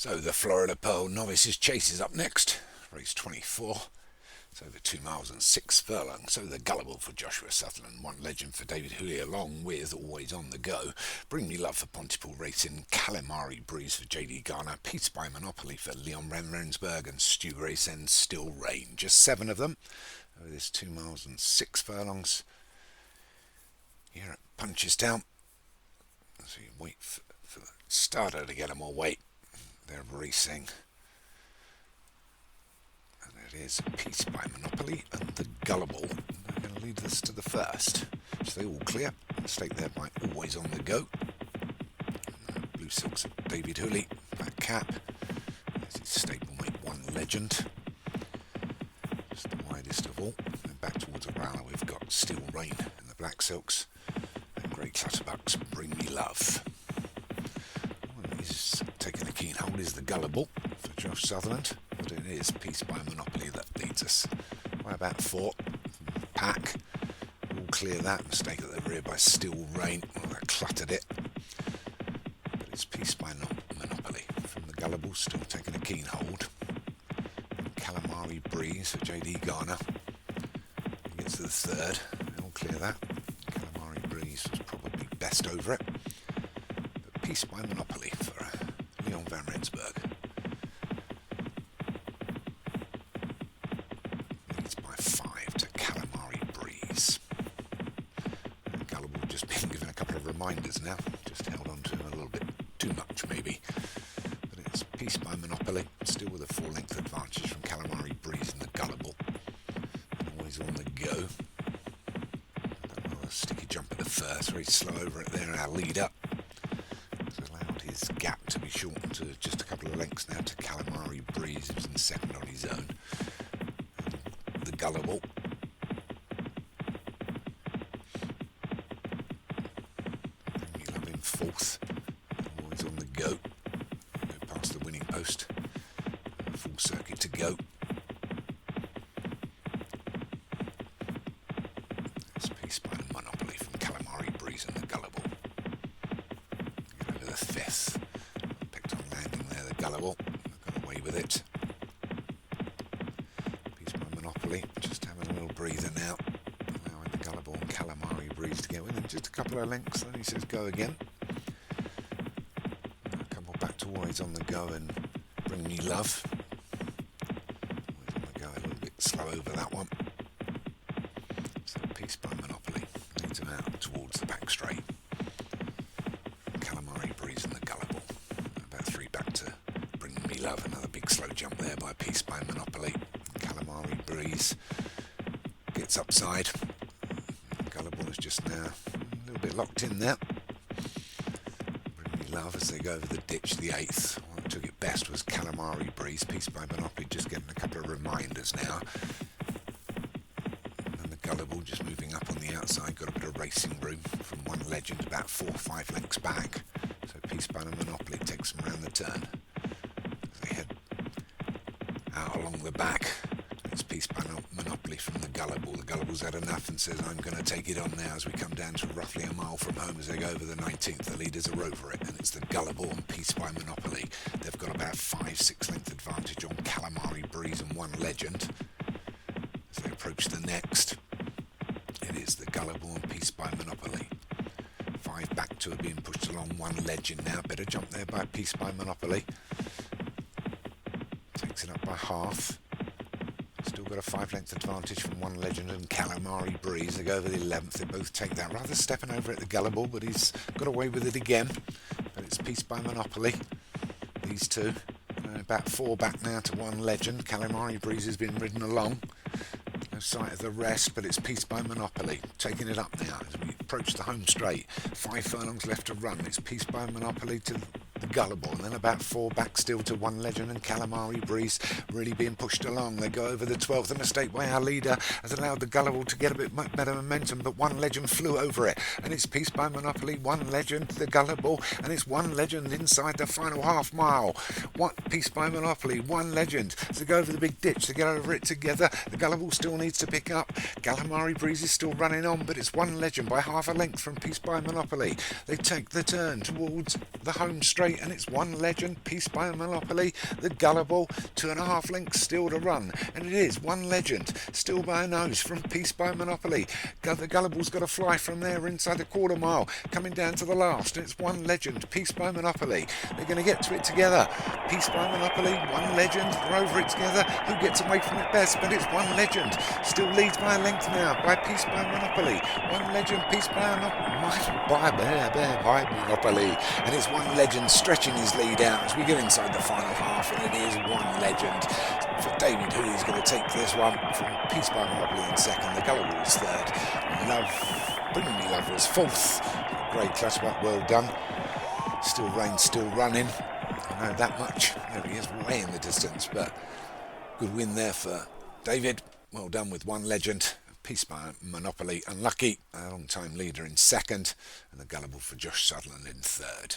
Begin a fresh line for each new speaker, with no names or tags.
So the Florida Pearl Novices Chase is up next, race 24. It's over 2 miles and 6 furlongs. So the Gullible for Joshua Sutherland, One Legend for David Hooley, along with Always on the Go, Bring Me Love for Pontypool Racing, Calamari Breeze for JD Garner, Peace by Monopoly for Leon Van Rensburg, and Stu Grace and Still Rain. Just 7 of them over this 2 miles and 6 furlongs. Here at Punchestown. So you wait for the starter to get them all weight. They're racing. And it is Peace by Monopoly and the Gullible. They're going to lead us to the first. So they all clear. Mistake there by Always on the Go. And Blue Silks of David Hooley. Black Cap. There's his stablemate One Legend. Just the widest of all. And back towards the Rowler we've got Still Rain and the Black Silks. And Great Clutterbucks Bring Me Love. He's taking a keen hold is the Gullible for Josh Sutherland, but it is Peace by Monopoly that leads us by about 4 from the pack. All clear that. Mistake at the rear by Still Rain. Well, that cluttered it. But it's Peace by Monopoly from the Gullible, still taking a keen hold. And Calamari Breeze for JD Garner. He gets to the third. All clear that. Calamari Breeze was probably best over it. Peace by Monopoly for Leon Van Rensburg. Leads by 5 to Calamari Breeze. And Gullible just been given a couple of reminders now. Just held on to him a little bit too much maybe. But it's Peace by Monopoly, still with a 4-length advantage from Calamari Breeze and the Gullible. And Always on the Go. A sticky jump at the first, very slow over it there, our leader. His gap to be shortened to just a couple of lengths now to Calamari Breeze, who's in second on his own. And the Gullible. Bring Me Love in fourth. Always on the Go. Go past the winning post. Full circuit to go. That's Peace by Monopoly from Calamari Breeze and the Gullible. Get over the fifth. Picked on landing there, the Gullible. Got away with it. Peace by Monopoly. Just having a little breather now. Allowing the Gullible and Calamari Breeze to get within just a couple of lengths. Then he says go again. A couple back to Always on the Go and Bring Me Love. Always on the Go, a little bit slow over that one. So Peace by Monopoly leads him out towards the back straight. Calamari Breeze and the Gullible. About 3 back to Bring Me Love. Another big slow jump there by Peace by Monopoly. Calamari Breeze gets upside. Gullible is just now a little bit locked in there. Bring Me Love as they go over the ditch, the 8th. One that took it best was Calamari Breeze. Peace by Monopoly just getting a couple of reminders now. And the Gullible just moving up on the outside. Got a bit of racing room from One Legend about 4 or 5 lengths back. So Peace by Monopoly takes them around the turn. As they head out along the back. It's Peace by Monopoly from the Gullible. The Gullible's had enough and says I'm going to take it on now as we come down to roughly a mile from home as they go over the 19th. The leaders are over it and it's the Gullible and Peace by Monopoly. They've got about 5-6 length advantage on Calamari Breeze and One Legend. As they approach the next, it is the Gullible and Peace by Monopoly. 5 back to being pushed along One Legend now. Better jump there by Peace by Monopoly. Takes it up by half. Still got a 5-length advantage from One Legend and Calamari Breeze. They go over the 11th. They both take that. Rather stepping over at the Gullible, but he's got away with it again. But it's Peace by Monopoly. These two. About 4 back now to One Legend. Calamari Breeze has been ridden along. No sight of the rest, but it's Peace by Monopoly. Taking it up now as we approach the home straight. 5 furlongs left to run. It's Peace by Monopoly to the Gullible, and then about 4 back still to One Legend and Calamari Breeze really being pushed along. They go over the 12th. A mistake by our leader has allowed the Gullible to get a bit better momentum, but One Legend flew over it, and it's Peace by Monopoly, One Legend, the Gullible, and it's One Legend inside the final half mile. Peace by Monopoly, One Legend. So they go over the big ditch, they get over it together. The Gullible still needs to pick up. Calamari Breeze is still running on, but it's One Legend by half a length from Peace by Monopoly. They take the turn towards the home straight Monopoly, and it's One Legend, Peace by Monopoly, the Gullible, 2.5 lengths still to run, and it is One Legend, still by a nose from Peace by Monopoly. The Gullible's got to fly from there inside the quarter mile, coming down to the last, and it's One Legend, Peace by Monopoly. They're going to get to it together. Peace by Monopoly, One Legend, they're over it together. Who gets away from it best? But it's One Legend, still leads by a length now, by Peace by Monopoly. One Legend, Peace by Monopoly, and it's One Legend stretching his lead out as we get inside the final half, and it is One Legend for David Hooley's going to take this one from Peace by Monopoly in second. The Gullible is third. Bringing Me Love was fourth. Great clutch work, well done. Still Rain, still running. I know that much. There he is, way in the distance, but good win there for David. Well done with One Legend. Peace by Monopoly unlucky. A long time leader in second, and the Gullible for Josh Sutherland in third.